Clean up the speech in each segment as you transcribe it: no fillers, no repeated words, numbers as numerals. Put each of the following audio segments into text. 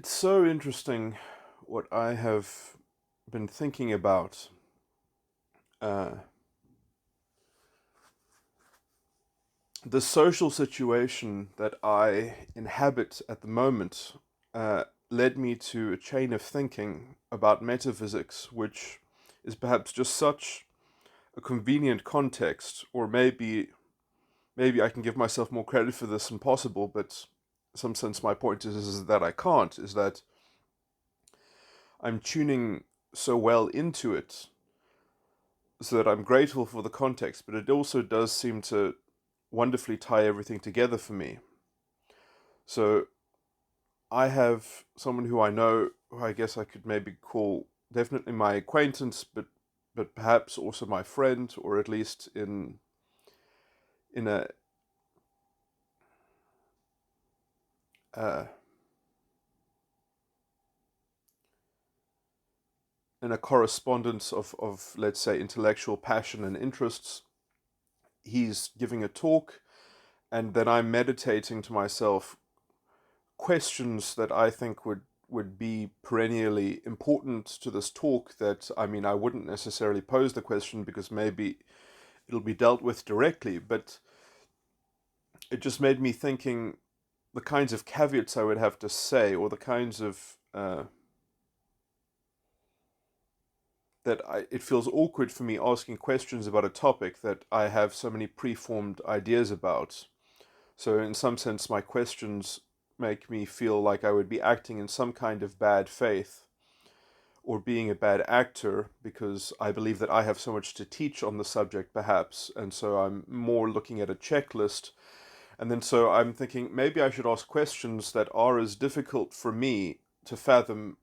It's so interesting what I have been thinking about. Uh, the social situation that I inhabit at the moment led me to a chain of thinking about metaphysics, which is perhaps just such a convenient context, or maybe I can give myself more credit for this than possible, but in some sense my point is that I can't, is that I'm tuning so well into it so that I'm grateful for the context, but it also does seem to wonderfully tie everything together for me. So I have someone who I know, who I guess I could maybe call definitely my acquaintance, but perhaps also my friend, or at least in a uh, in a correspondence of let's say intellectual passion and interests. He's giving a talk, and then I'm meditating to myself questions that I think would be perennially important to this talk. That, I mean, I wouldn't necessarily pose the question because maybe it'll be dealt with directly, but it just made me thinking the kinds of caveats I would have to say, or the kinds of it feels awkward for me asking questions about a topic that I have so many preformed ideas about. So in some sense my questions make me feel like I would be acting in some kind of bad faith, or being a bad actor, because I believe that I have so much to teach on the subject, perhaps, and so I'm more looking at a checklist. And then so I'm thinking maybe I should ask questions that are as difficult for me to fathom,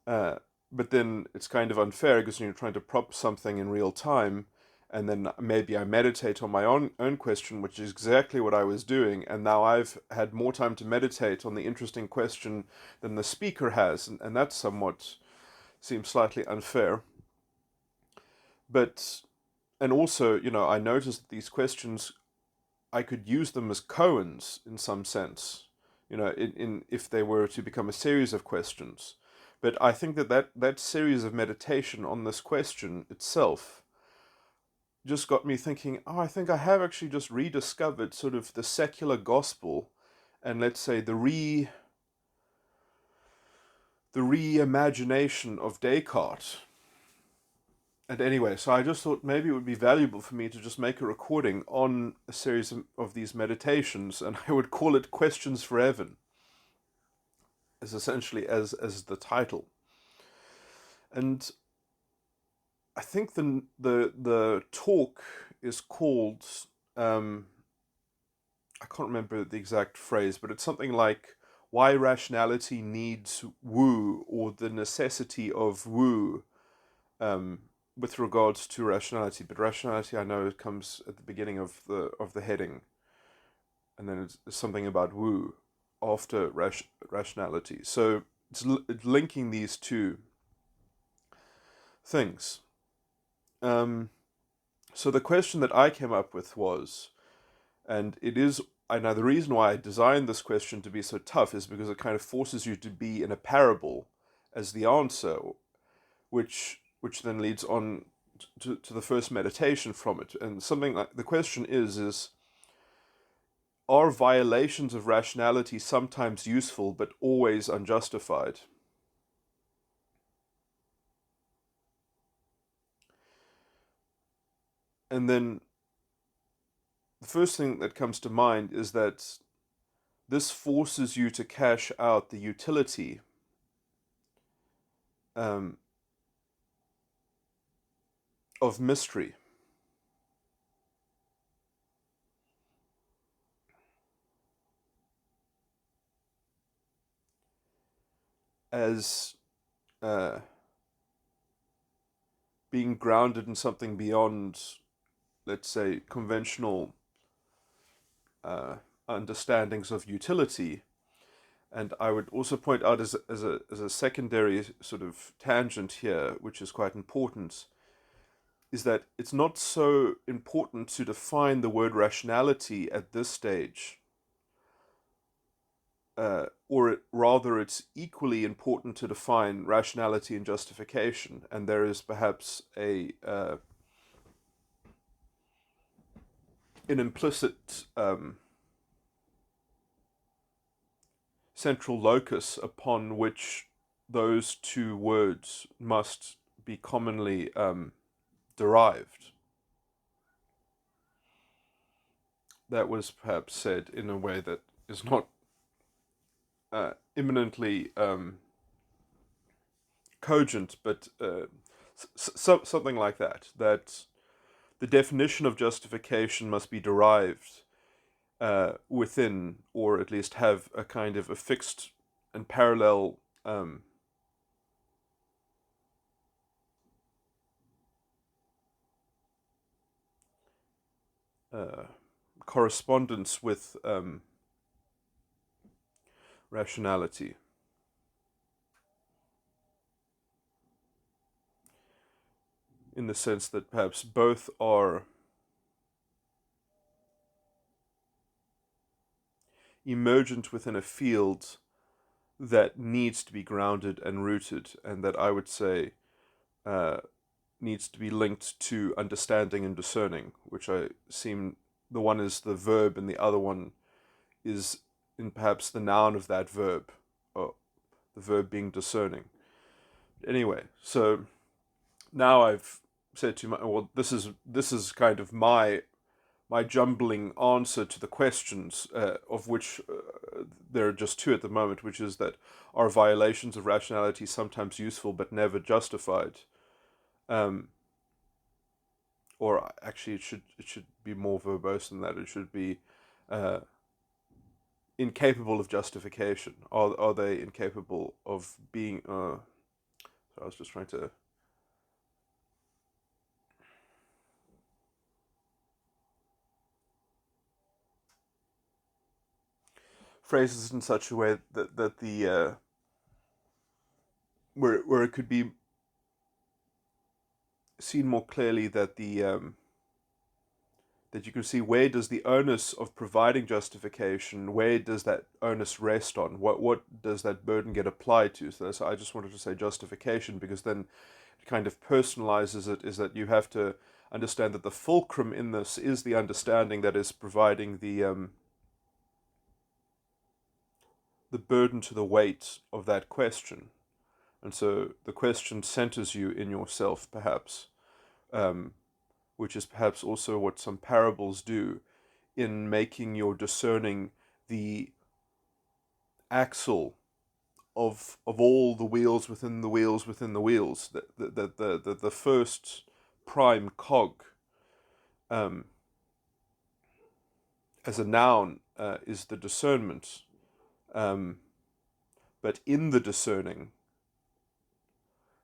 uh, but then it's kind of unfair because you're trying to prop something in real time, and then maybe I meditate on my own question, which is exactly what I was doing, and now I've had more time to meditate on the interesting question than the speaker has, and that's somewhat seems slightly unfair. But and also, I noticed that these questions, I could use them as koans in some sense, in if they were to become a series of questions. But I think that series of meditation on this question itself just got me thinking, oh, I think I have actually just rediscovered sort of the secular gospel, and let's say the reimagination of Descartes. And anyway, so I just thought maybe it would be valuable for me to just make a recording on a series of these meditations, and I would call it Questions for Evan, as essentially as the title. And I think the talk is called, um, I can't remember the exact phrase, but it's something like "Why Rationality Needs Woo," or the necessity of woo, um, with regards to rationality. But rationality, I know it comes at the beginning of the heading, and then it's something about woo after rationality. So it's linking these two things. Um, so the question that I came up with was, and it is, I know the reason why I designed this question to be so tough is because it kind of forces you to be in a parable as the answer, which then leads on to the first meditation from it. And something like the question is are violations of rationality sometimes useful but always unjustified? And then the first thing that comes to mind is that this forces you to cash out the utility, um, of mystery as uh, being grounded in something beyond, let's say, conventional uh, understandings of utility. And I would also point out as a secondary sort of tangent here, which is quite important, is that it's not so important to define the word rationality at this stage. rather it's equally important to define rationality and justification, and there is perhaps an implicit central locus upon which those two words must be commonly derived. That was perhaps said in a way that is not imminently cogent, but something like that. That the definition of justification must be derived within, or at least have a kind of a fixed and parallel correspondence with rationality. In the sense that perhaps both are emergent within a field that needs to be grounded and rooted, and that I would say needs to be linked to understanding and discerning, which I seem, the one is the verb and the other one is in perhaps the noun of that verb, or the verb being discerning. Anyway, so now I've said to my, well, this is kind of my jumbling answer to the questions, of which there are just two at the moment, which is that are violations of rationality sometimes useful but never justified? Or actually, it should be more verbose than that. It should be incapable of justification. Are they incapable of being? So I was just trying to. Phrases in such a way that the where it could be seen more clearly that the that you can see where does the onus of providing justification, where does that onus rest on? What does that burden get applied to? So I just wanted to say justification because then it kind of personalizes it, is that you have to understand that the fulcrum in this is the understanding that is providing the burden to the weight of that question. And so the question centers you in yourself, perhaps, which is perhaps also what some parables do in making your discerning the axle of all the wheels within the wheels within the wheels. The first prime cog, as a noun, is the discernment. But in the discerning,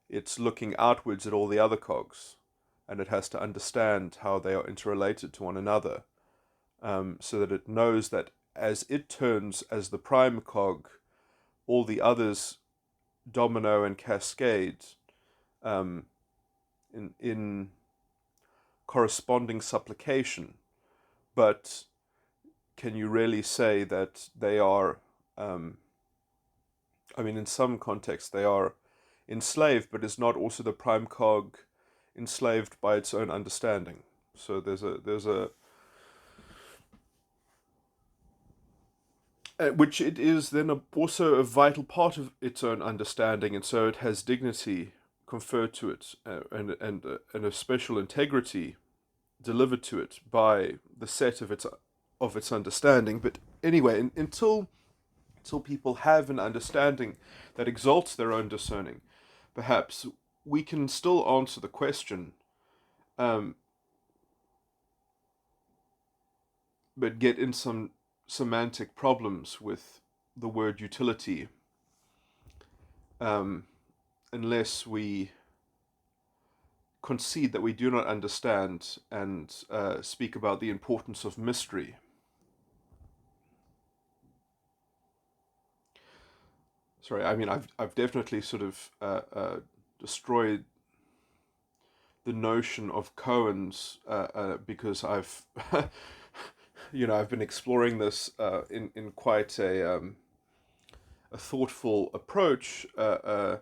it's looking outwards at all the other cogs, and it has to understand how they are interrelated to one another, so that it knows that as it turns as the prime cog, all the others domino and cascade in corresponding supplication. But can you really say that they are, in some contexts they are enslaved, but is not also the prime cog enslaved by its own understanding? So there's a which it is then also a vital part of its own understanding, and so it has dignity conferred to it, and a special integrity delivered to it by the set of its understanding. But anyway, until people have an understanding that exalts their own discerning, perhaps we can still answer the question, but get in some semantic problems with the word utility, unless we concede that we do not understand and speak about the importance of mystery. Sorry, I've definitely sort of destroyed the notion of koans, because I've I've been exploring this in quite a a thoughtful approach. So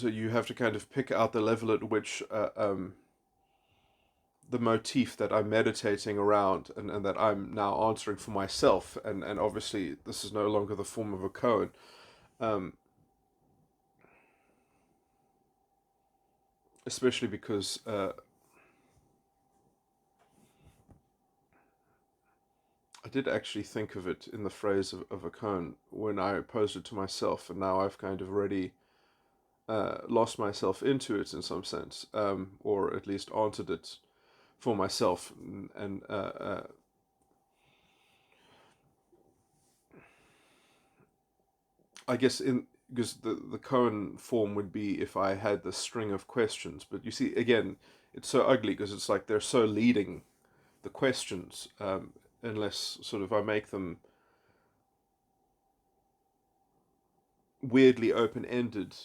you have to kind of pick out the level at which the motif that I'm meditating around and that I'm now answering for myself, and obviously this is no longer the form of a koan. Um, Especially because I did actually think of it in the phrase of a koan when I posed it to myself, and now I've kind of already lost myself into it in some sense, or at least answered it for myself, and I guess in because the koan form would be if I had the string of questions, but you see again, it's so ugly because it's like they're so leading the questions, unless sort of I make them weirdly open ended,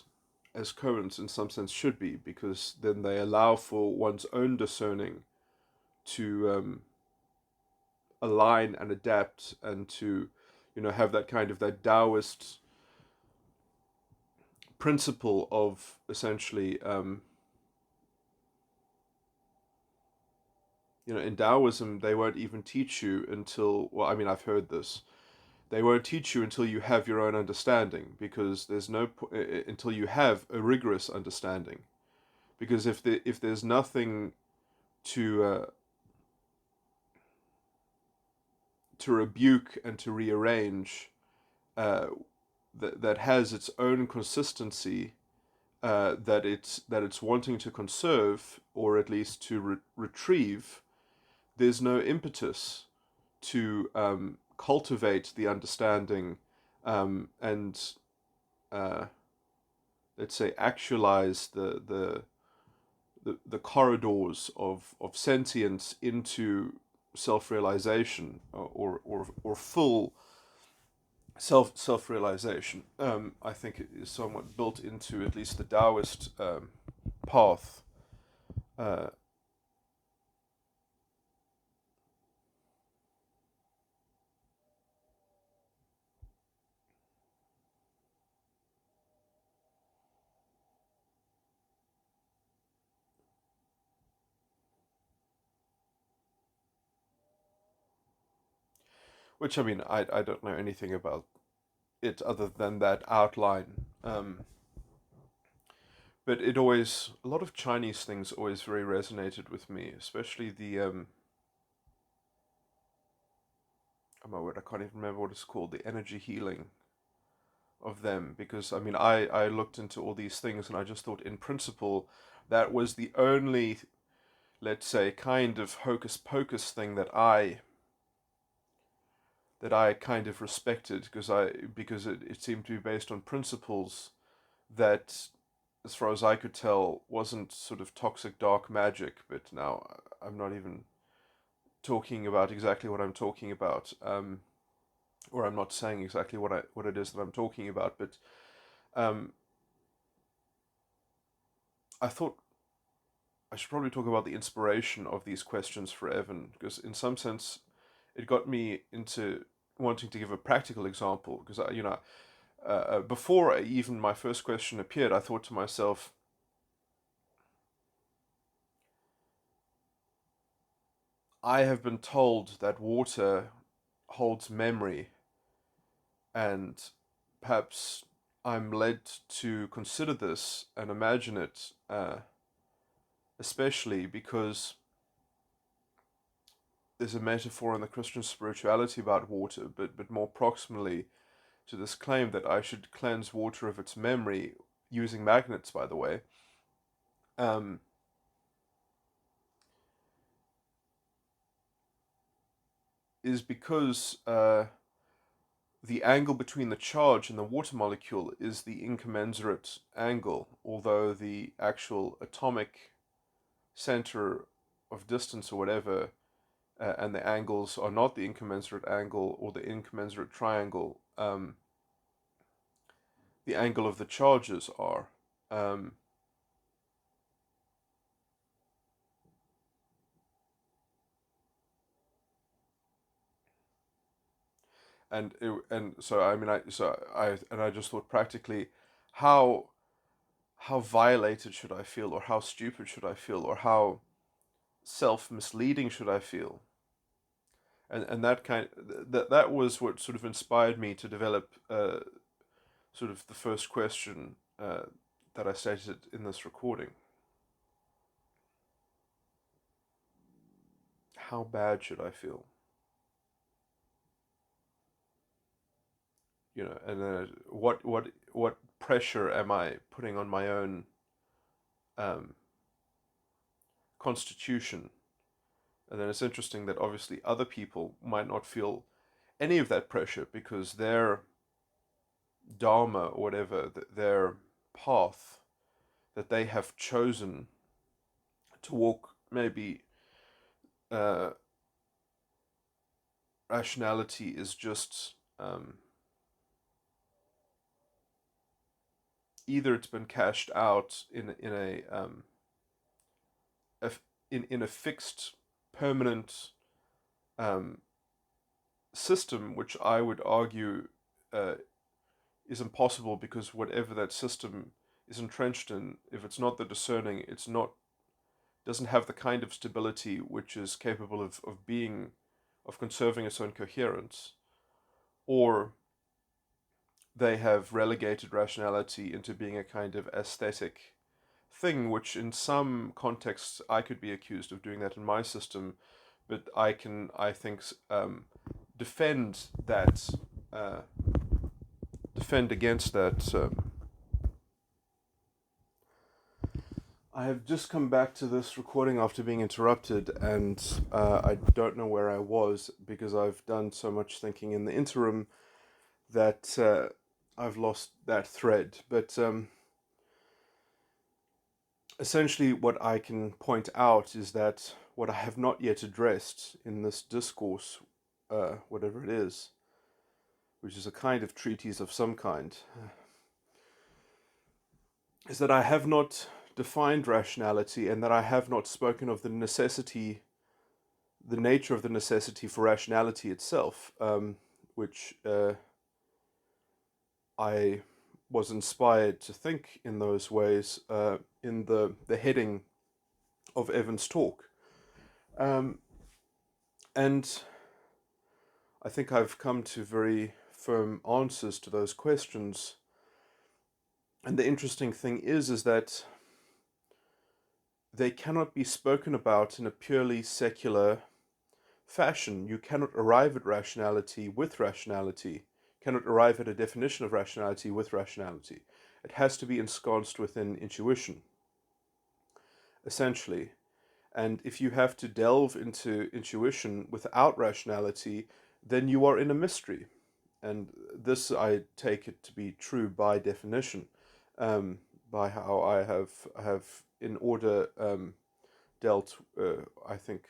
as koans in some sense should be, because then they allow for one's own discerning to align and adapt and to, have that kind of that Taoist principle of essentially, in Taoism, they won't even teach you until, well, I mean, I've heard this. They won't teach you until you have your own understanding, because there's no until you have a rigorous understanding. Because if there's nothing to rebuke and to rearrange, uh, that has its own consistency, that it's wanting to conserve or at least to retrieve, there's no impetus to cultivate the understanding, and uh, let's say actualize the corridors of sentience into self-realization, or full self-realization. I think it is somewhat built into at least the Taoist path. Uh, which, I mean, I don't know anything about it other than that outline. But it always, a lot of Chinese things always very resonated with me, especially oh my word, I can't even remember what it's called, the energy healing of them. Because, I mean, I looked into all these things and I just thought, in principle, that was the only, let's say, kind of hocus pocus thing that I kind of respected, because it seemed to be based on principles that, as far as I could tell, wasn't sort of toxic dark magic. But now I'm not even talking about exactly what I'm talking about, or I'm not saying exactly what it is that I'm talking about. But um, I thought I should probably talk about the inspiration of these questions for Evan, because in some sense it got me into wanting to give a practical example. Because before even my first question appeared, I thought to myself, I have been told that water holds memory, and perhaps I'm led to consider this and imagine it, especially because there's a metaphor in the Christian spirituality about water, but more proximally to this claim that I should cleanse water of its memory using magnets, by the way, um, is because the angle between the charge and the water molecule is the incommensurate angle, although the actual atomic center of distance or whatever, and the angles are not the incommensurate angle or the incommensurate triangle. The angle of the charges are. Um, and so I mean I just thought practically, how how violated should I feel, or how stupid should I feel, or how self misleading should I feel, and that was what sort of inspired me to develop sort of the first question that I stated in this recording. How bad should I feel? You know, and what pressure am I putting on my own um, constitution? And then it's interesting that obviously other people might not feel any of that pressure because their dharma or whatever, their path that they have chosen to walk, maybe uh, rationality is just either it's been cashed out a in a fixed permanent um, system, which I would argue uh, is impossible, because whatever that system is entrenched in, if it's not the discerning, it's not, doesn't have the kind of stability which is capable of being, of conserving its own coherence, or they have relegated rationality into being a kind of aesthetic thing, which in some contexts I could be accused of doing that in my system, but I think, defend that, uh, defend against that. I have just come back to this recording after being interrupted, and I don't know where I was because I've done so much thinking in the interim that I've lost that thread. But essentially, what I can point out is that what I have not yet addressed in this discourse, whatever it is, which is a kind of treatise of some kind, is that I have not defined rationality, and that I have not spoken of the necessity, the nature of the necessity for rationality itself, which I was inspired to think in those ways in the heading of Evan's talk. And I think I've come to very firm answers to those questions. And the interesting thing is that they cannot be spoken about in a purely secular fashion. You cannot arrive at rationality with rationality, cannot arrive at a definition of rationality with rationality. It has to be ensconced within intuition, essentially. And if you have to delve into intuition without rationality, then you are in a mystery. And this I take it to be true by definition, by how I have in order dealt, I think,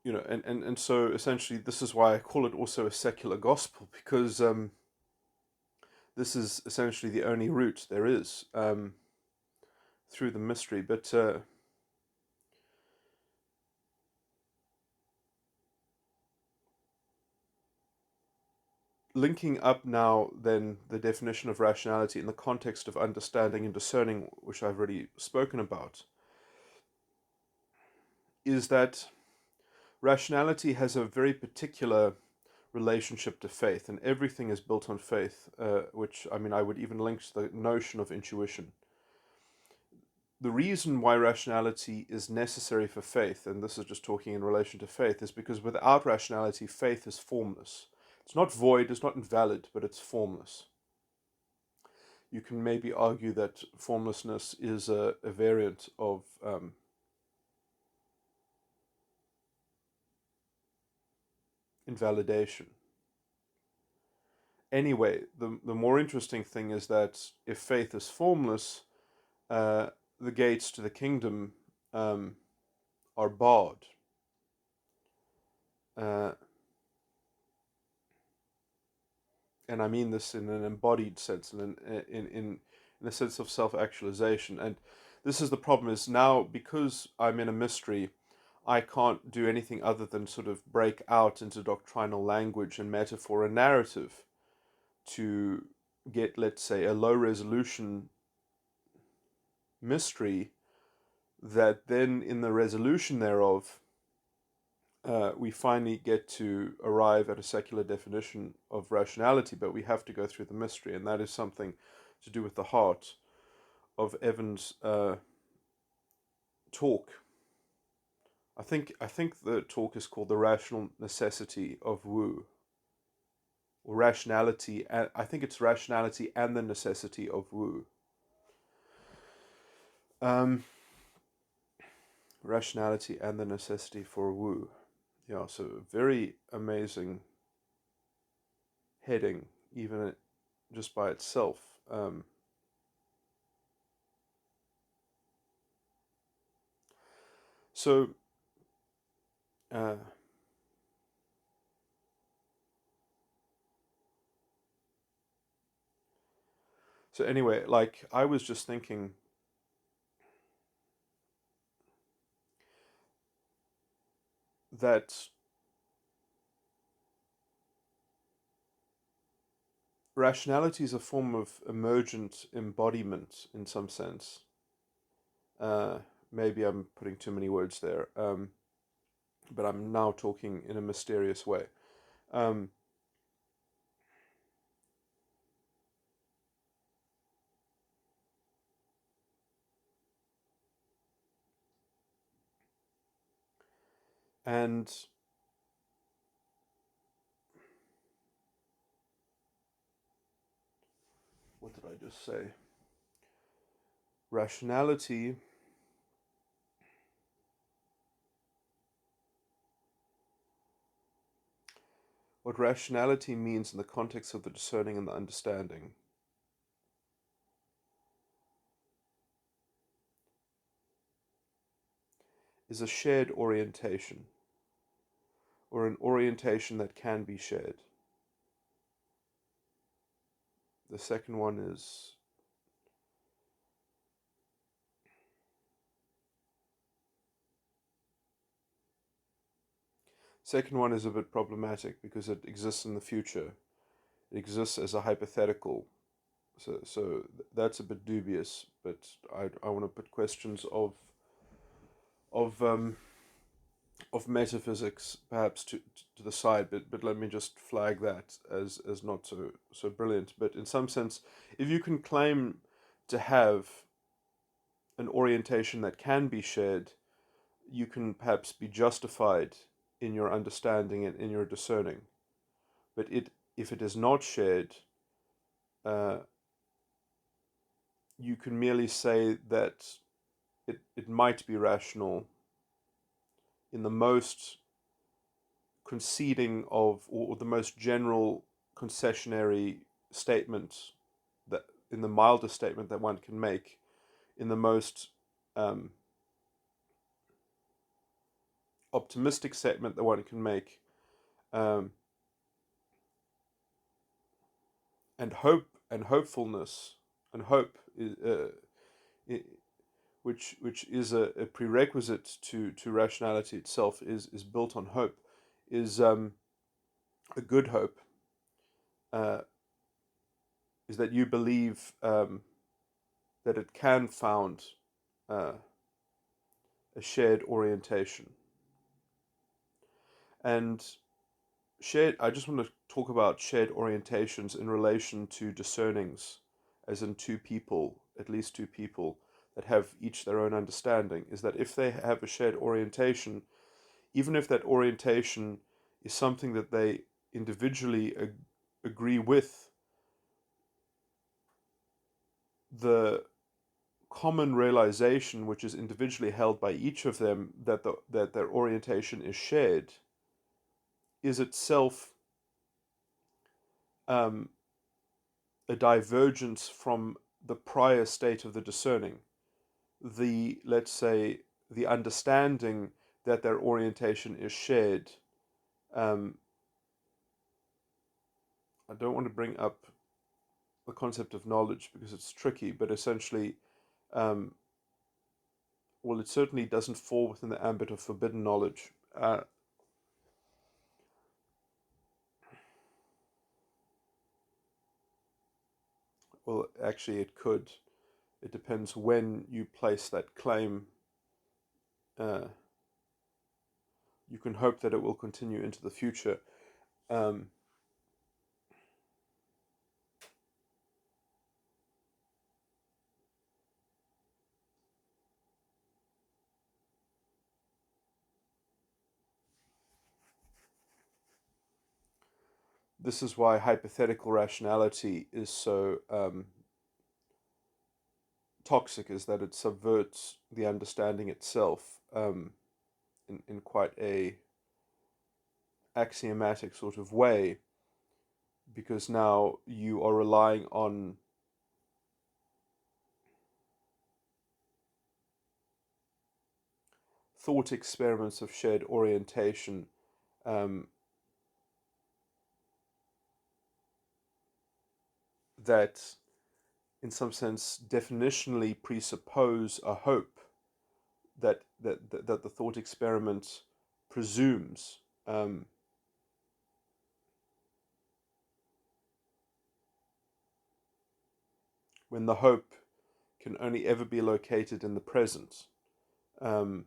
you know, and so essentially this is why I call it also a secular gospel, because this is essentially the only route there is through the mystery. But linking up now then the definition of rationality in the context of understanding and discerning, which I've already spoken about, is that rationality has a very particular relationship to faith, and everything is built on faith, which, I mean, I would even link to the notion of intuition. The reason why rationality is necessary for faith, and this is just talking in relation to faith, is because without rationality, faith is formless. It's not void, it's not invalid, but it's formless. You can maybe argue that formlessness is a variant of invalidation. Anyway, the more interesting thing is that if faith is formless, the gates to the kingdom are barred. Uh, and I mean this in an embodied sense, in a sense of self-actualization. And this is the problem: is now, because I'm in a mystery, I can't do anything other than sort of break out into doctrinal language and metaphor and narrative to get, let's say, a low resolution mystery that then in the resolution thereof we finally get to arrive at a secular definition of rationality, but we have to go through the mystery, and that is something to do with the heart of Evan's talk. I think the talk is called The Rational Necessity of Wu, or Rationality. I think it's Rationality and the Necessity of Wu. Rationality and the Necessity for Wu. Yeah, so very amazing heading, even just by itself. So, uh, so anyway, like I was just thinking that rationality is a form of emergent embodiment in some sense. Uh, Maybe I'm putting too many words there, but I'm now talking in a mysterious way. Um, and what did I just say? Rationality what rationality means in the context of the discerning and the understanding is a shared orientation, or an orientation that can be shared. The second one is a bit problematic because it exists in the future. It exists as a hypothetical. So that's a bit dubious, but I want to put questions of um, of metaphysics perhaps to the side, but let me just flag that as not so brilliant. But in some sense, if you can claim to have an orientation that can be shared, you can perhaps be justified in your understanding and in your discerning. But if it is not shared, uh, you can merely say that it might be rational in the most conceding of, or the most general concessionary statement, that in the mildest statement that one can make, in the most um, optimistic statement that one can make, um, and hopefulness and hope is, which is a prerequisite to rationality itself, is built on hope, is a good hope, uh, is that you believe that it can found uh, a shared orientation. And shared, I just want to talk about shared orientations in relation to discernings, as in two people, at least two people, that have each their own understanding, is that if they have a shared orientation, even if that orientation is something that they individually agree with, the common realization, which is individually held by each of them, that their orientation is shared, is itself um, a divergence from the prior state of the discerning. The, let's say, the understanding that their orientation is shared. Um, I don't want to bring up the concept of knowledge because it's tricky, but essentially, um, well, it certainly doesn't fall within the ambit of forbidden knowledge. Well, actually, it could. It depends when you place that claim. Uh, you can hope that it will continue into the future. Um, this is why hypothetical rationality is so toxic, is that it subverts the understanding itself in quite a axiomatic sort of way, because now you are relying on thought experiments of shared orientation um, that, in some sense, definitionally presuppose a hope that the thought experiment presumes. When the hope can only ever be located in the present, um,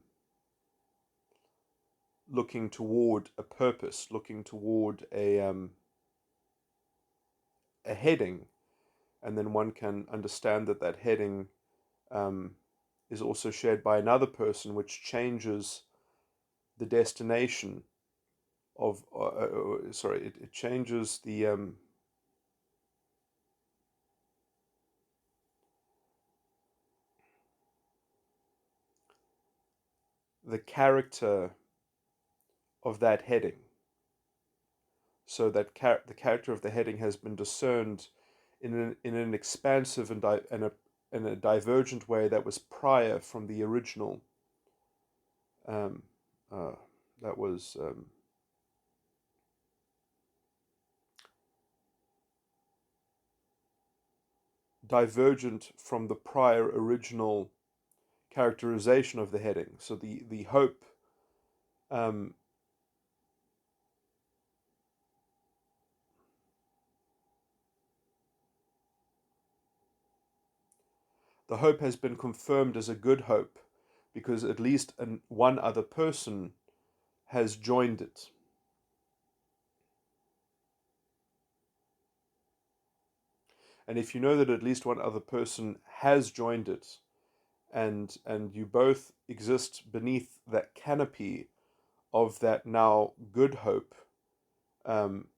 looking toward a purpose, looking toward a heading, and then one can understand that that heading um, is also shared by another person, which changes the destination of. Sorry, it changes the character of that heading, so that the character of the heading has been discerned in an expansive and a divergent way that was prior from the original. Um, uh, that was divergent from the prior original characterization of the heading. So the hope um, the hope has been confirmed as a good hope because at least one other person has joined it. And if you know that at least one other person has joined it, and you both exist beneath that canopy of that now good hope, um,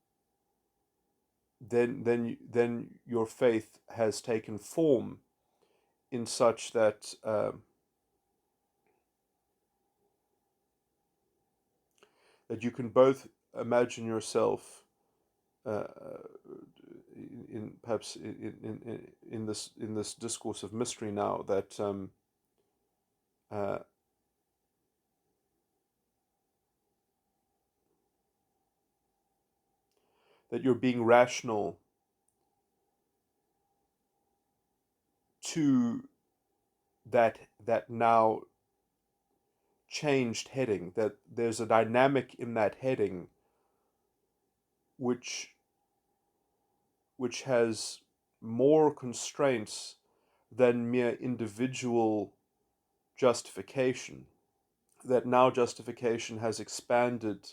then your faith has taken form in such that you can both imagine yourself in perhaps in this discourse of mystery now uh, that you're being rational to that now changed heading, that there's a dynamic in that heading which has more constraints than mere individual justification, that now justification has expanded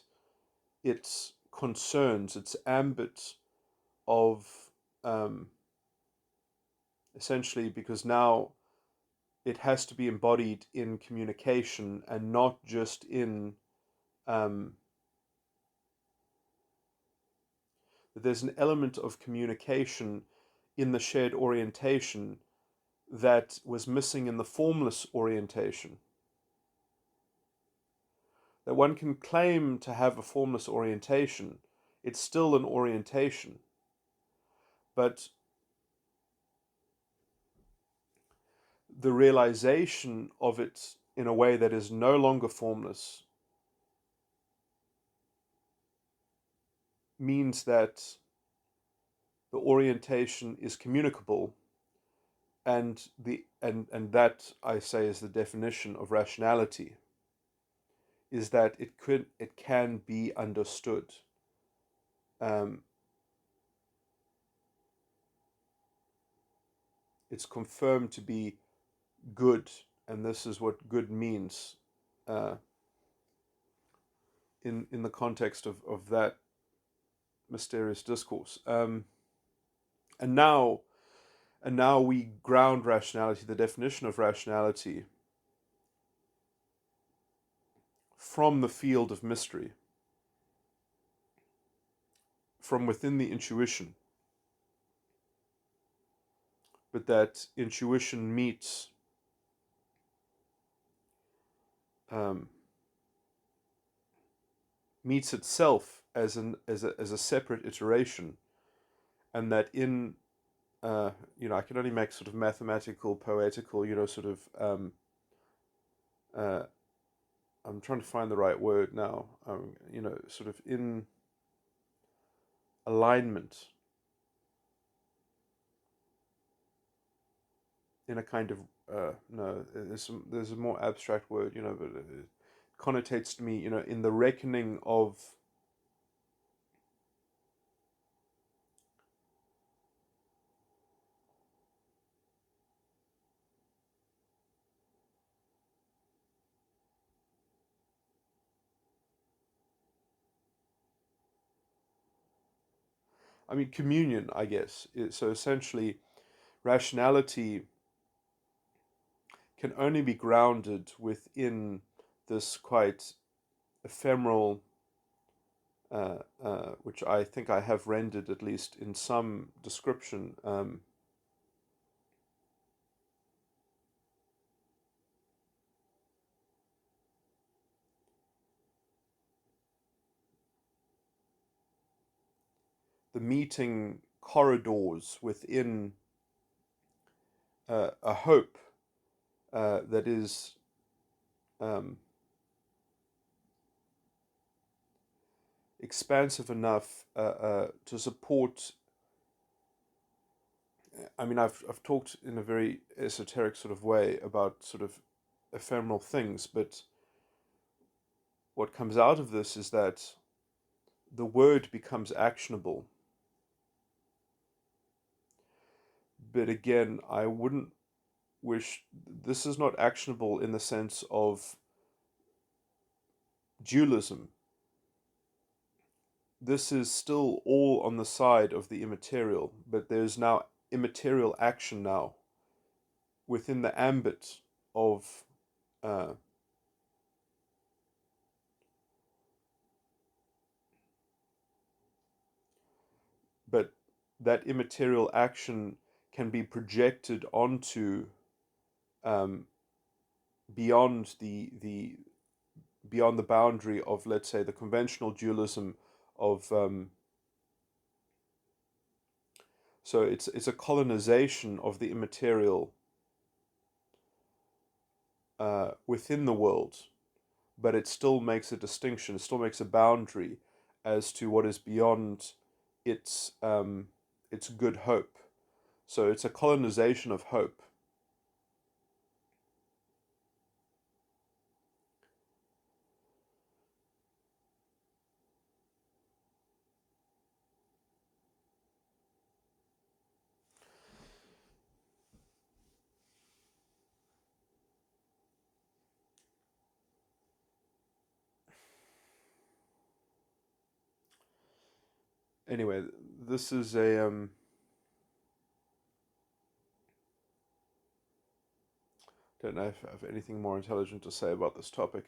its concerns, its ambit of um, essentially, because now it has to be embodied in communication and not just in um, there's an element of communication in the shared orientation that was missing in the formless orientation. That one can claim to have a formless orientation, it's still an orientation, but the realization of it in a way that is no longer formless means that the orientation is communicable and that I say is the definition of rationality, is that it can be understood. Um, it's confirmed to be good, and this is what good means uh, in the context of that mysterious discourse. And now and now we ground rationality, the definition of rationality, from the field of mystery, from within the intuition, but that intuition um, meets itself as a separate iteration, and that in I can only make sort of mathematical, poetical, sort of uh, I'm trying to find the right word now. Sort of in alignment, in a kind of no, there's a more abstract word, but it connotates to me, in the reckoning of communion, I guess. So essentially, rationality can only be grounded within this quite ephemeral, which I think I have rendered at least in some description. The meeting corridors within a hope that is um, expansive enough to support. I've talked in a very esoteric sort of way about sort of ephemeral things, but what comes out of this is that the word becomes actionable. But again, I wouldn't wish this is not actionable in the sense of dualism. This is still all on the side of the immaterial, but there's now immaterial action now within the ambit of uh, but that immaterial action can be projected onto um, beyond the beyond the boundary of, let's say, the conventional dualism of so it's a colonization of the immaterial within the world, but it still makes a distinction, it still makes a boundary as to what is beyond its good hope. So it's a colonization of hope. Anyway, this is a don't know if I have anything more intelligent to say about this topic.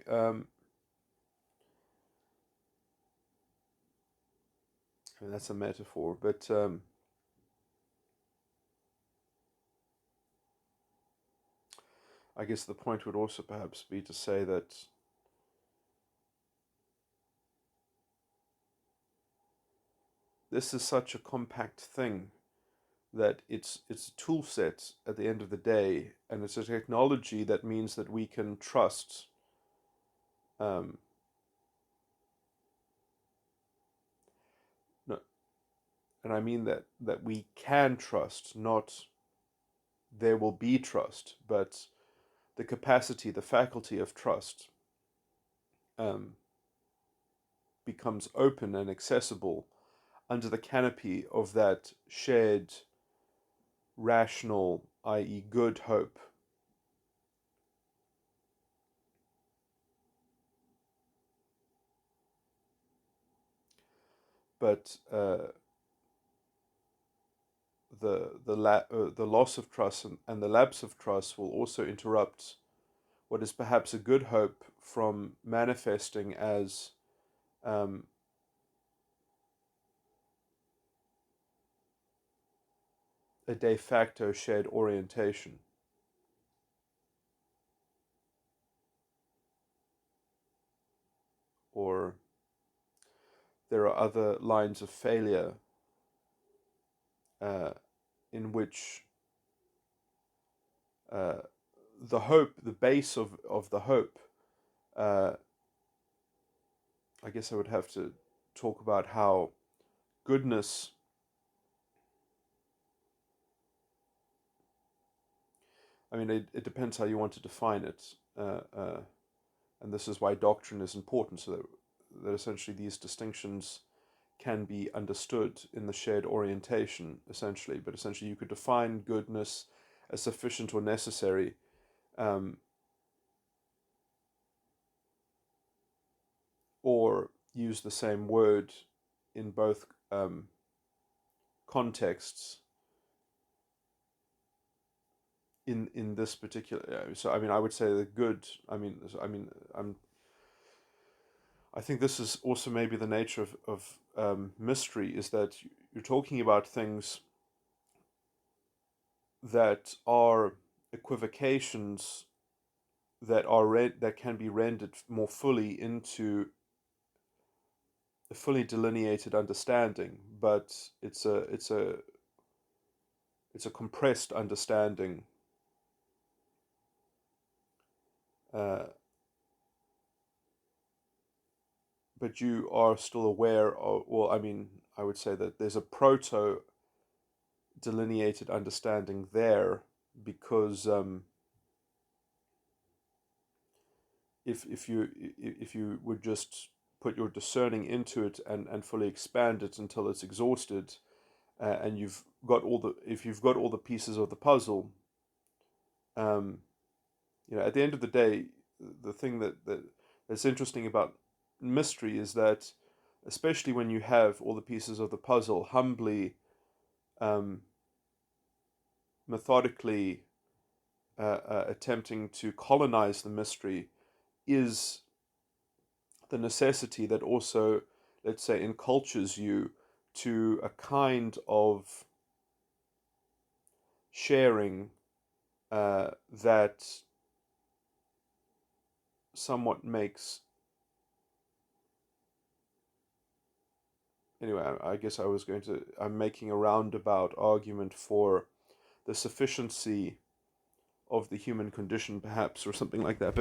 That's a metaphor, but I guess the point would also perhaps be to say that this is such a compact thing that it's a tool set at the end of the day, and it's a technology that means that we can trust. Um, no, and I mean that we can trust, not there will be trust, but the capacity, the faculty of trust um, becomes open and accessible under the canopy of that shared rational, i.e., good hope. But the loss of trust and the lapse of trust will also interrupt what is perhaps a good hope from manifesting as um, a de facto shared orientation. Or there are other lines of failure uh, in which uh, the hope, the base of the hope, uh, I guess I would have to talk about how goodness, I mean, it depends how you want to define it. And this is why doctrine is important, so that essentially these distinctions can be understood in the shared orientation, essentially. But essentially, you could define goodness as sufficient or necessary, um, or use the same word in both contexts. In this particular, so I mean, I would say the good. I think this is also maybe the nature of mystery, is that you're talking about things that are equivocations that can be rendered more fully into a fully delineated understanding, but it's a compressed understanding, uh, but you are still aware of. Well, I mean, I would say that there's a proto delineated understanding there, because if you would just put your discerning into it and fully expand it until it's exhausted, and if you've got all the pieces of the puzzle, um, at the end of the day, the thing that's interesting about mystery is that, especially when you have all the pieces of the puzzle humbly, um, methodically attempting to colonize the mystery, is the necessity that also, let's say, encultures you to a kind of sharing that somewhat makes. Anyway, I guess I'm making a roundabout argument for the sufficiency of the human condition, perhaps, or something like that.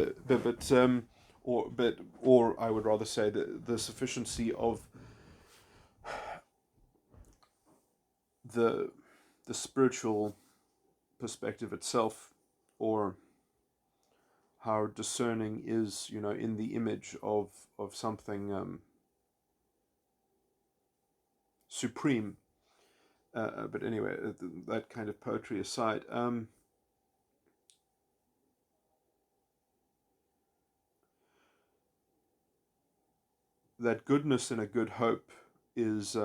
Or I would rather say the sufficiency of the the spiritual perspective itself, or how discerning is, in the image of something supreme. But anyway, that kind of poetry aside, that goodness and a good hope is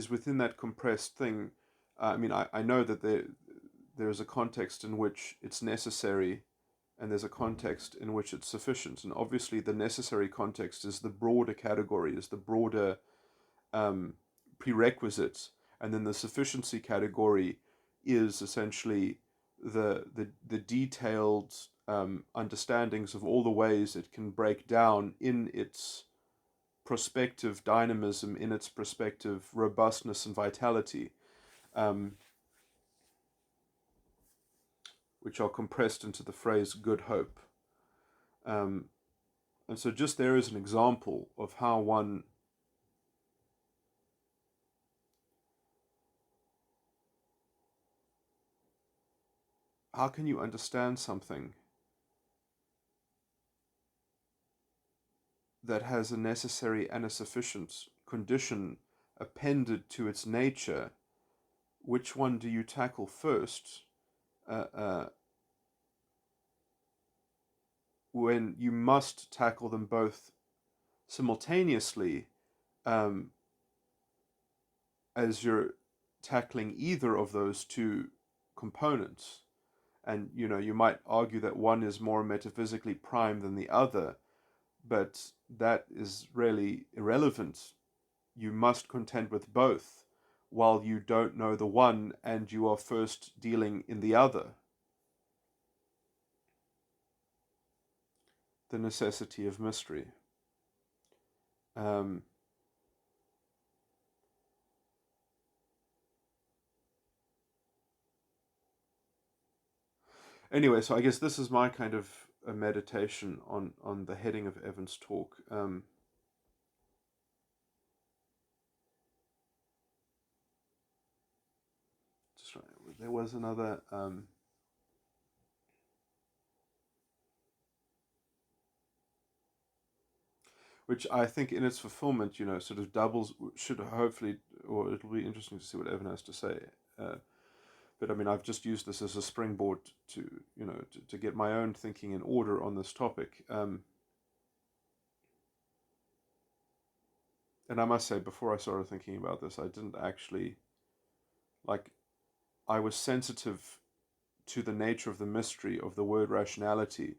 within that compressed thing. I mean, I know that there is a context in which it's necessary, and there's a context in which it's sufficient. And obviously, the necessary context is the broader category, is the broader um, prerequisite, and then the sufficiency category is essentially the detailed understandings of all the ways it can break down in its prospective dynamism, in its prospective robustness and vitality, um, which are compressed into the phrase "good hope." Um, And so just there is an example of how how can you understand something that has a necessary and a sufficient condition appended to its nature? Which one do you tackle first? Uh, uh, when you must tackle them both simultaneously, um, as you're tackling either of those two components. And you might argue that one is more metaphysically prime than the other, but that is really irrelevant. You must contend with both while you don't know the one and you are first dealing in the other. The necessity of mystery. Um, anyway, so I guess this is my kind of a meditation on the heading of Evan's talk. There was another. Which I think in its fulfillment, sort of doubles, should hopefully, or it'll be interesting to see what Evan has to say. But I mean, I've just used this as a springboard to get my own thinking in order on this topic. And I must say, before I started thinking about this, I didn't actually, like, I was sensitive to the nature of the mystery of the word rationality,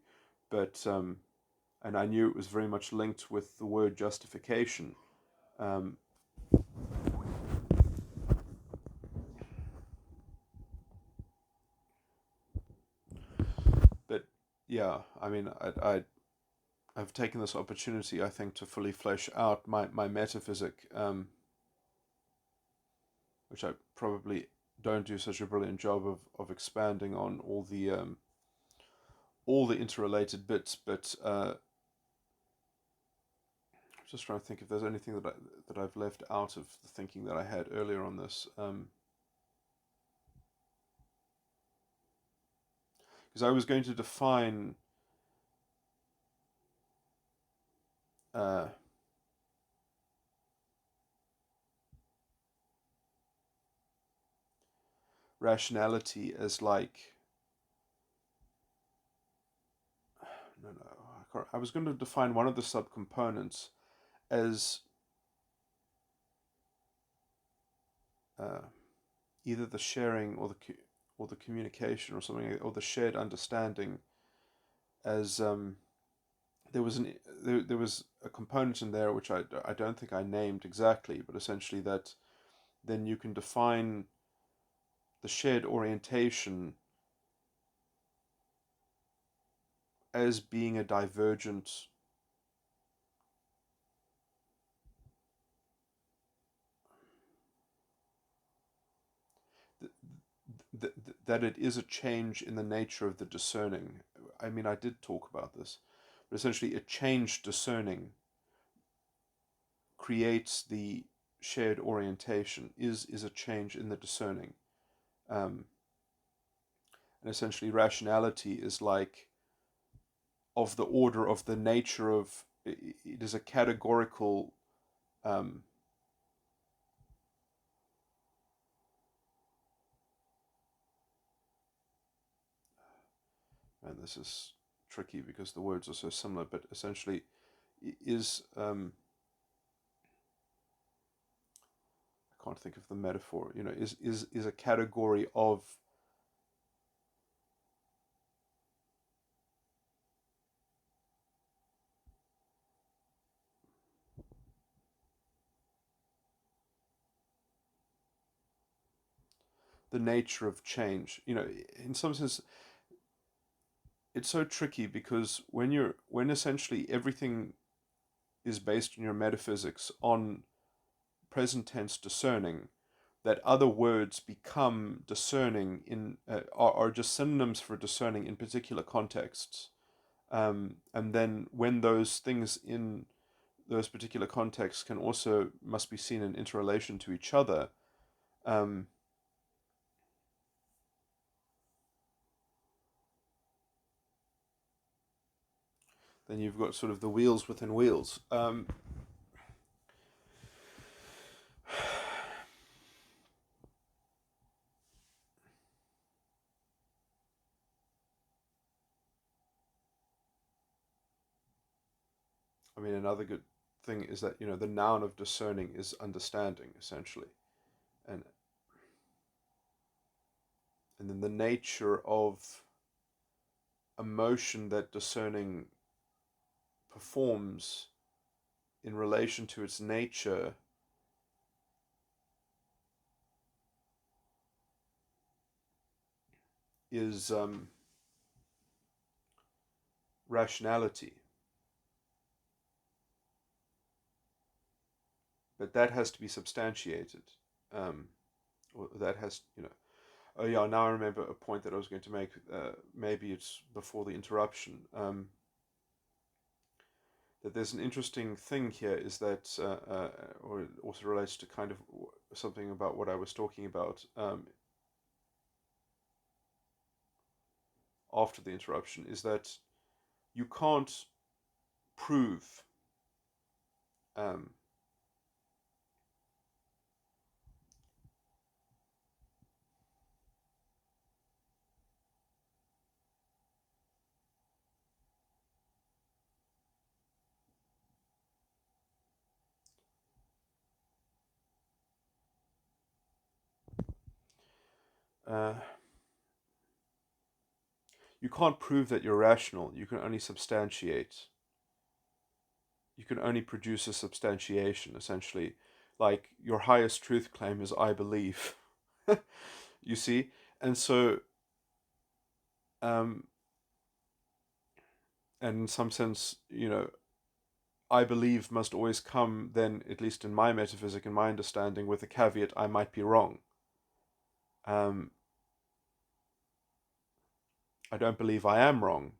but, and I knew it was very much linked with the word justification. Um, but yeah, I mean, I've taken this opportunity, I think, to fully flesh out my metaphysic, which I probably don't do such a brilliant job of expanding on all the interrelated bits. But I'm just trying to think if there's anything that I've left out of the thinking that I had earlier on this. Because I was going to define uh, rationality as like, no, I was going to define one of the subcomponents as uh, either the sharing or the communication or something, or the shared understanding, as there was a component in there which I don't think I named exactly, but essentially that then you can define the shared orientation as being a divergent, that it is a change in the nature of the discerning. I mean, I did talk about this, but essentially a change discerning creates the shared orientation, is a change in the discerning. Um, and essentially rationality is like of the order of the nature of, it is a categorical, um, and this is tricky because the words are so similar, but essentially is, I can't think of the metaphor, is a category of the nature of change. In some sense, it's so tricky because when essentially everything is based on your metaphysics on present tense discerning, that other words become discerning are just synonyms for discerning in particular contexts. And then when those things in those particular contexts must be seen in interrelation to each other, um, then you've got sort of the wheels within wheels. I mean, another good thing is that, the noun of discerning is understanding, essentially. And and then the nature of emotion that discerning performs in relation to its nature is rationality. But that has to be substantiated. Or that has, Oh yeah, now I remember a point that I was going to make. Maybe it's before the interruption. That there's an interesting thing here is that, or it also relates to kind of something about what I was talking about after the interruption, is that you can't prove um, uh, you can't prove that you're rational. You can only substantiate. You can only produce a substantiation, essentially. Like your highest truth claim is "I believe." You see, and so um, and in some sense, I believe must always come then, at least in my metaphysic and my understanding, with the caveat I might be wrong. Um, I don't believe I am wrong,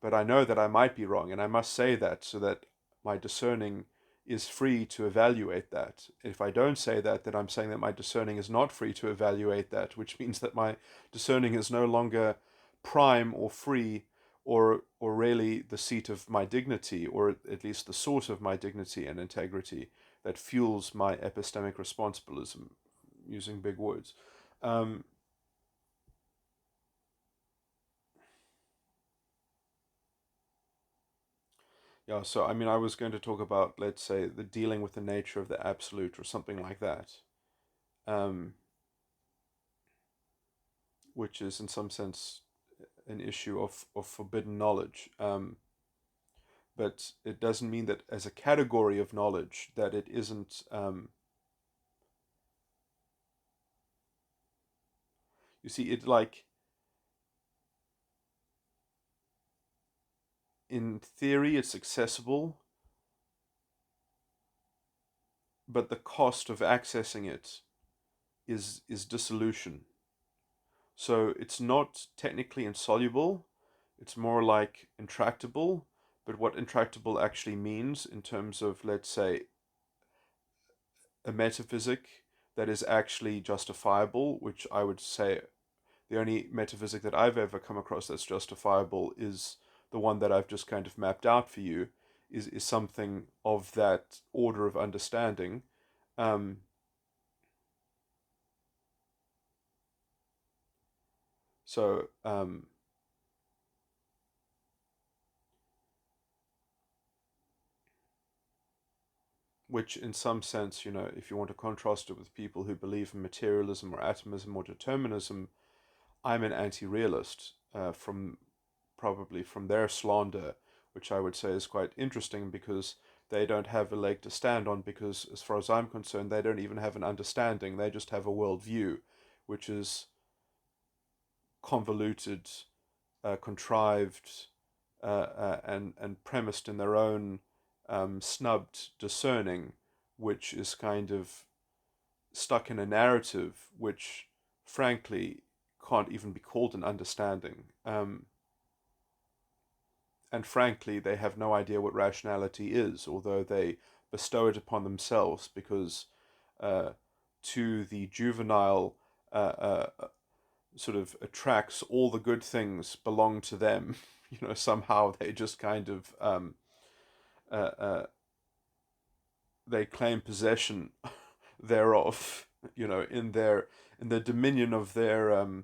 but I know that I might be wrong, and I must say that so that my discerning is free to evaluate that. If I don't say that, then I'm saying that my discerning is not free to evaluate that, which means that my discerning is no longer prime or free or really the seat of my dignity, or at least the source of my dignity and integrity that fuels my epistemic responsibilism, using big words. Um, Yeah, so I mean, I was going to talk about, let's say, the dealing with the nature of the absolute or something like that, um, which is in some sense an issue of forbidden knowledge. But it doesn't mean that as a category of knowledge that it isn't. You see, it like in theory it's accessible, but the cost of accessing it is dissolution. So it's not technically insoluble, it's more like intractable. But what intractable actually means in terms of, let's say, a metaphysic that is actually justifiable, which I would say the only metaphysic that I've ever come across that's justifiable is the one that I've just kind of mapped out for you, is something of that order of understanding. Um, so, which in some sense, if you want to contrast it with people who believe in materialism or atomism or determinism, I'm an anti-realist from probably from their slander, which I would say is quite interesting because they don't have a leg to stand on, because as far as I'm concerned, they don't even have an understanding. They just have a worldview, which is convoluted, contrived, and premised in their own snubbed discerning, which is kind of stuck in a narrative which, frankly, can't even be called an understanding. and frankly, they have no idea what rationality is, although they bestow it upon themselves because uh, to the juvenile sort of attracts all the good things belong to them. Somehow they just kind of uh, uh, they claim possession thereof. In the dominion of their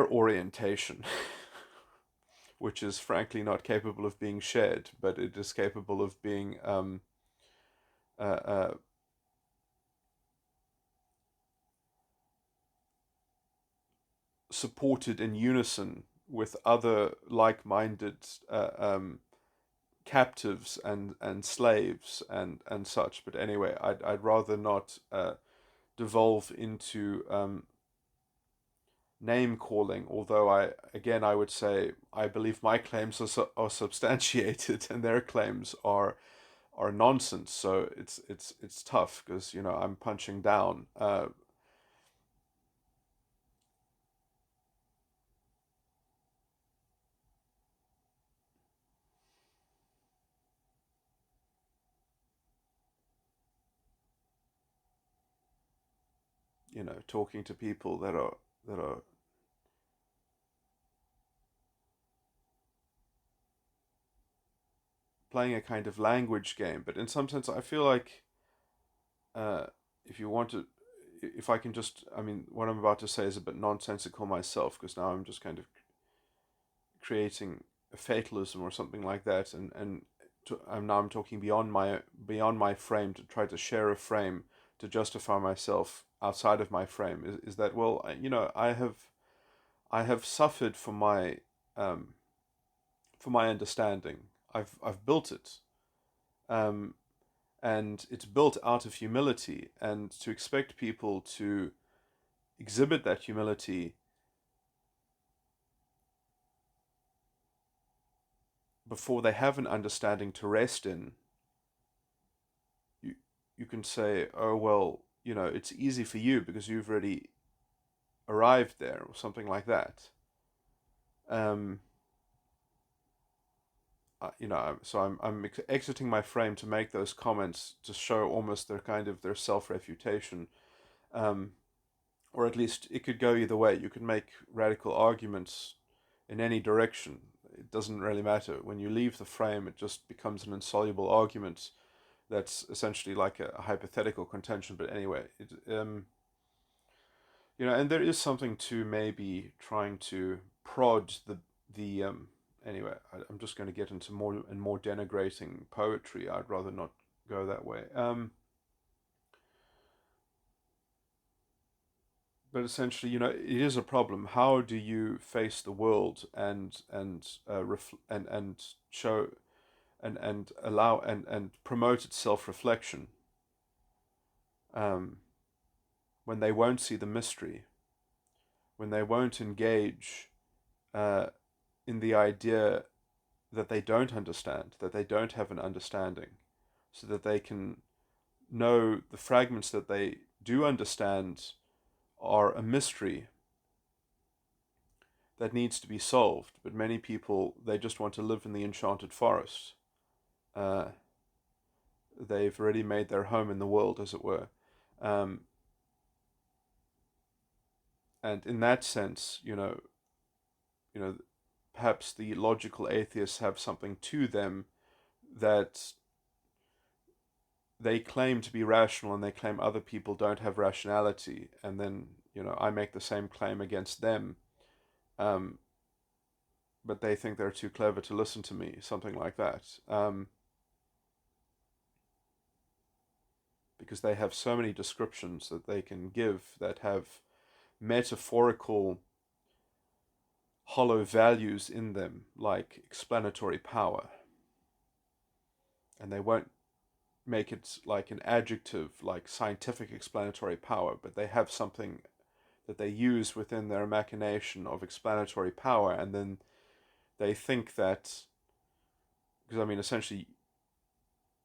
orientation, which is frankly not capable of being shared, but it is capable of being uh, uh, supported in unison with other like-minded captives and slaves and such. But anyway, I'd rather not devolve into name calling. Although I would say I believe my claims are substantiated and their claims are nonsense. So it's tough because I'm punching down. Talking to people that are playing a kind of language game. But in some sense, I feel like uh, if you want to, if I can just, I mean, what I'm about to say is a bit nonsensical myself because now I'm just kind of creating a fatalism or something like that, I'm talking beyond my frame to try to share a frame to justify myself outside of my frame. Is that, well, I have suffered um, for my understanding. I've built it. Um, and it's built out of humility, and to expect people to exhibit that humility before they have an understanding to rest in, you you can say, oh well, it's easy for you because you've already arrived there, or something like that. um so I'm exiting my frame to make those comments to show almost their self-refutation. um or at least it could go either way. You could make radical arguments in any direction. It doesn't really matter. When you leave the frame, it just becomes an insoluble argument that's essentially like a hypothetical contention. But anyway, and there is something to maybe trying to prod the. Anyway, I'm just going to get into more and more denigrating poetry. I'd rather not go that way. But essentially, it is a problem. How do you face the world and show and allow and promote its self-reflection um, when they won't see the mystery, when they won't engage uh, in the idea that they don't understand, that they don't have an understanding, so that they can know the fragments that they do understand are a mystery that needs to be solved. But many people, they just want to live in the enchanted forest. Uh, they've already made their home in the world, as it were. Um, and in that sense, you know, perhaps the logical atheists have something to them that they claim to be rational and they claim other people don't have rationality. And then, I make the same claim against them. Um, but they think they're too clever to listen to me, something like that. Because they have so many descriptions that they can give that have metaphorical hollow values in them, like explanatory power. And they won't make it like an adjective, like scientific explanatory power, but they have something that they use within their machination of explanatory power, and then they think that, because I mean, essentially,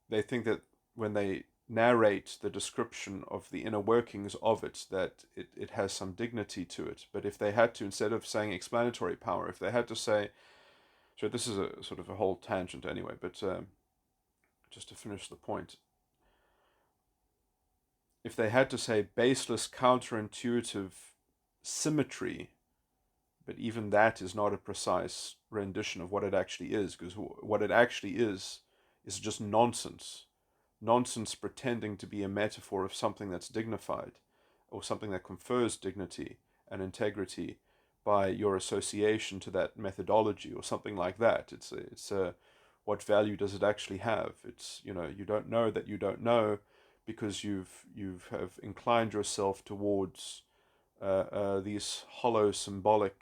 they think that when they narrate the description of the inner workings of it, that it has some dignity to it. But if they had to, instead of saying explanatory power, if they had to say, So this is a sort of a whole tangent anyway, but just to finish the point, if they had to say baseless counterintuitive symmetry, but even that is not a precise rendition of what it actually is, because what it actually is just nonsense. Nonsense pretending to be a metaphor of something that's dignified, or something that confers dignity and integrity by your association to that methodology, or something like that. What value does it actually have? It's, you don't know that you don't know, because you have inclined yourself towards these hollow symbolic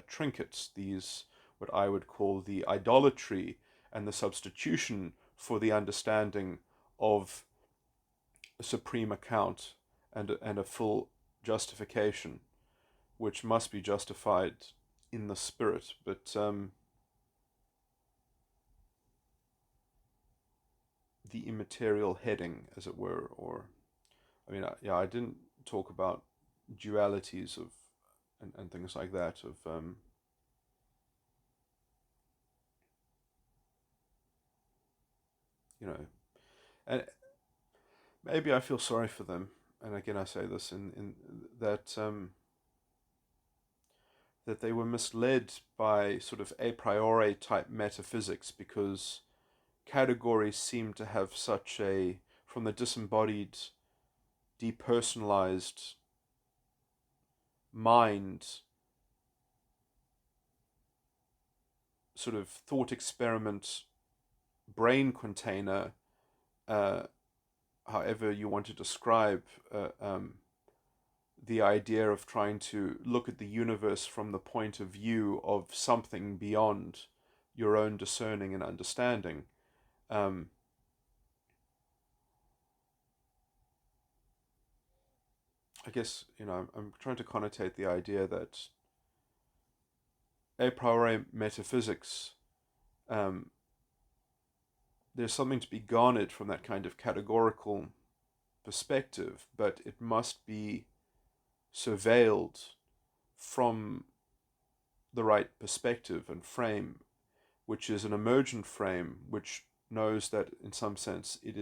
trinkets, these what I would call the idolatry and the substitution for the understanding of a supreme account and a full justification, which must be justified in the spirit. But the immaterial heading, as it were, or I mean, I didn't talk about dualities of and things like that of you know, and maybe I feel sorry for them. And again, I say this in that that they were misled by sort of a priori type metaphysics, because categories seem to have such a, from the disembodied, depersonalized mind, sort of thought experiment, brain container, uh, however you want to describe the idea of trying to look at the universe from the point of view of something beyond your own discerning and understanding. Um, I guess, I'm trying to connotate the idea that a priori metaphysics, um, there's something to be garnered from that kind of categorical perspective, but it must be surveilled from the right perspective and frame, which is an emergent frame, which knows that in some sense it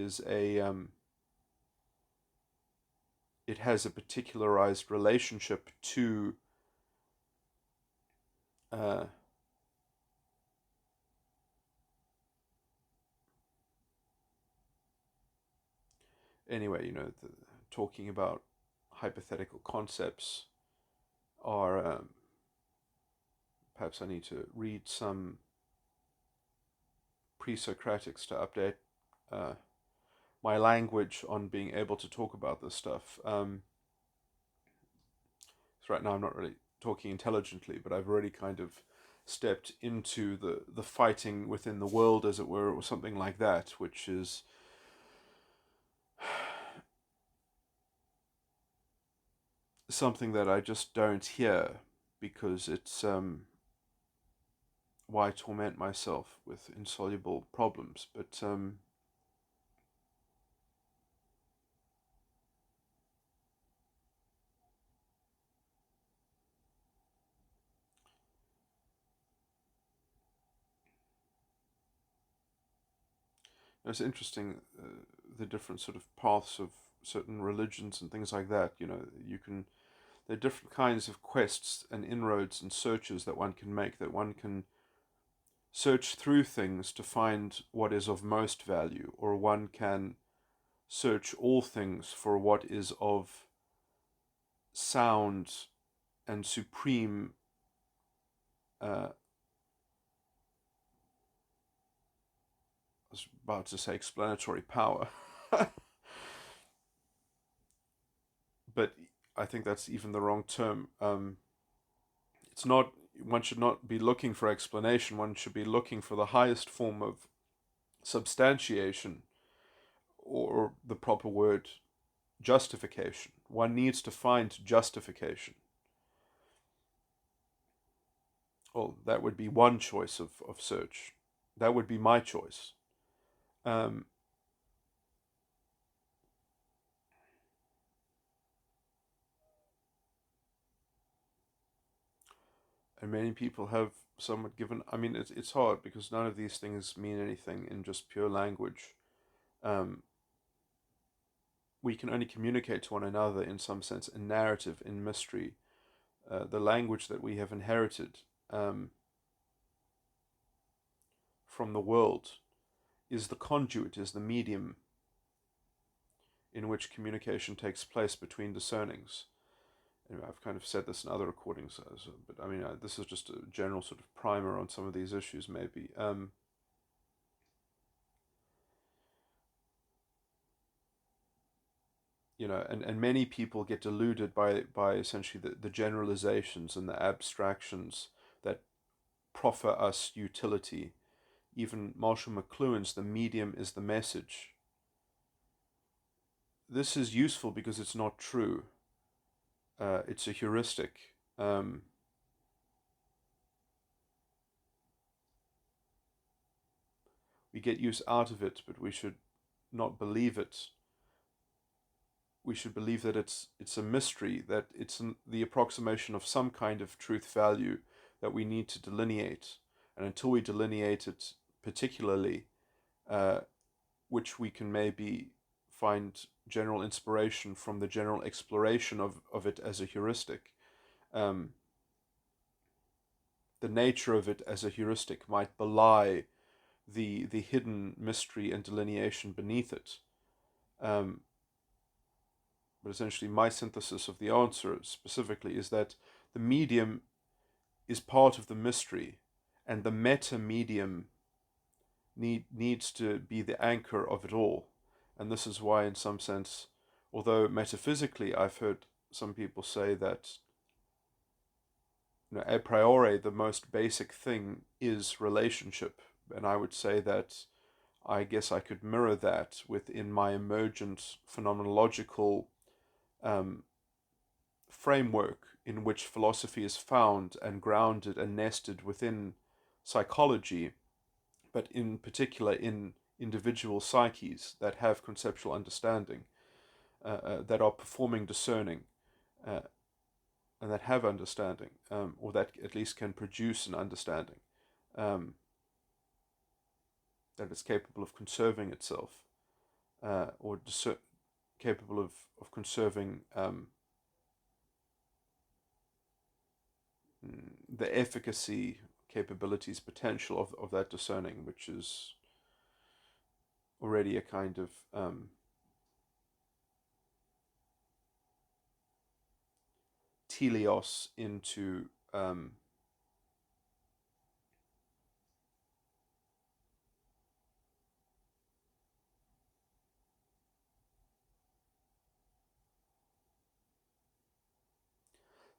has a particularized relationship to uh, anyway, talking about hypothetical concepts are perhaps I need to read some pre-Socratics to update uh, my language on being able to talk about this stuff. So right now I'm not really talking intelligently, but I've already kind of stepped into the fighting within the world, as it were, or something like that, which is something that I just don't hear, because it's why torment myself with insoluble problems. But it's interesting, the different sort of paths of certain religions and things like that. There are different kinds of quests and inroads and searches that one can make, that one can search through things to find what is of most value, or one can search all things for what is of sound and supreme, I was about to say explanatory power, but I think that's even the wrong term. It's not, one should not be looking for explanation, one should be looking for the highest form of substantiation, or the proper word, justification. One needs to find justification. Well, that would be one choice of search. That would be my choice. Um, and many people have somewhat given. I mean, it's hard because none of these things mean anything in just pure language. Um, we can only communicate to one another in some sense in narrative, in mystery. The language that we have inherited um, from the world is the conduit, is the medium in which communication takes place between discernings. Anyway, I've kind of said this in other recordings, but I mean, this is just a general sort of primer on some of these issues, maybe. And many people get deluded by essentially the generalizations and the abstractions that proffer us utility. Even Marshall McLuhan's "The medium is the message." This is useful because it's not true. It's a heuristic. We get use out of it, but we should not believe it. We should believe that it's a mystery, that it's the approximation of some kind of truth value that we need to delineate. And until we delineate it particularly, uh, which we can maybe find general inspiration from the general exploration of it as a heuristic, um, the nature of it as a heuristic might belie the hidden mystery and delineation beneath it. Um, but essentially, my synthesis of the answer specifically is that the medium is part of the mystery, and the meta medium needs to be the anchor of it all. And this is why, in some sense, although metaphysically, I've heard some people say that a priori the most basic thing is relationship, and I would say that I guess I could mirror that within my emergent phenomenological um, framework in which philosophy is found and grounded and nested within psychology, but in particular in individual psyches that have conceptual understanding, that are performing discerning, uh, and that have understanding, or that at least can produce an understanding, um, that is capable of conserving itself, or capable of conserving the efficacy, capabilities, potential of that discerning, which is already a kind of teleos into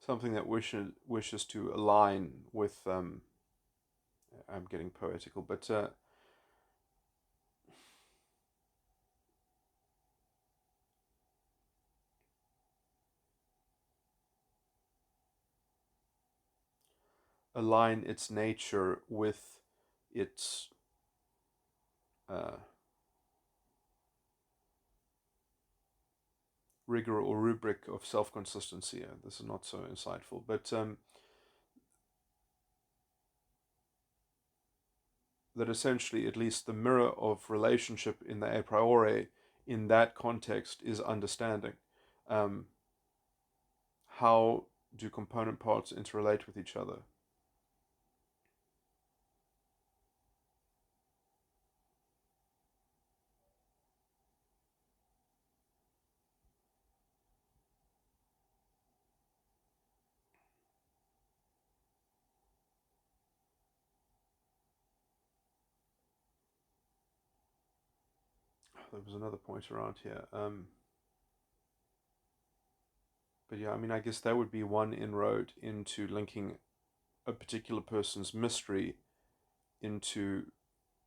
something that wishes to align with. I'm getting poetical, but align its nature with its uh, rigor or rubric of self-consistency. This is not so insightful, but that essentially, at least the mirror of relationship in the a priori, in that context, is understanding. Um, how do component parts interrelate with each other? There was another point around here. But yeah, I mean, I guess that would be one inroad into linking a particular person's mystery into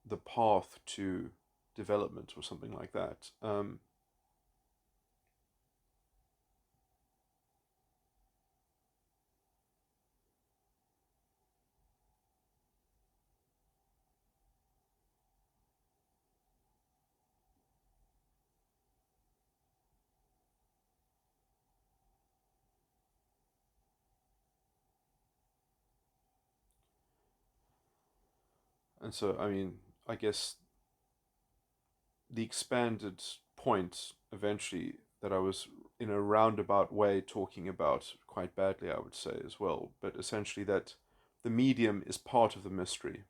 the path to development or something like that. And so, I mean, I guess the expanded point eventually that I was in a roundabout way talking about quite badly, I would say as well, but essentially that the medium is part of the mystery.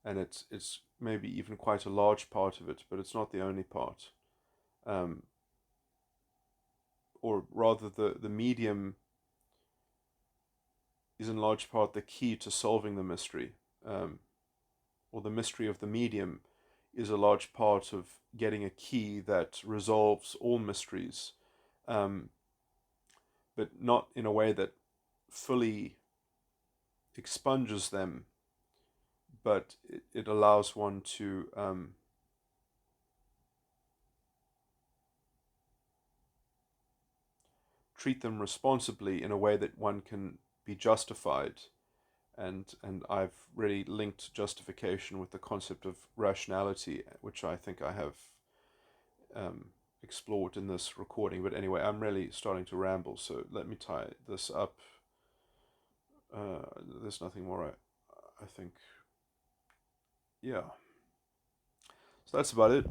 And it's maybe even quite a large part of it, but it's not the only part. Um, or rather, the medium is in large part the key to solving the mystery, or the mystery of the medium is a large part of getting a key that resolves all mysteries, um, but not in a way that fully expunges them, but it allows one to treat them responsibly in a way that one can be justified. And I've really linked justification with the concept of rationality, which I think I have um, explored in this recording. But anyway, I'm really starting to ramble, so let me tie this up. There's nothing more, I think. Yeah. So that's about it.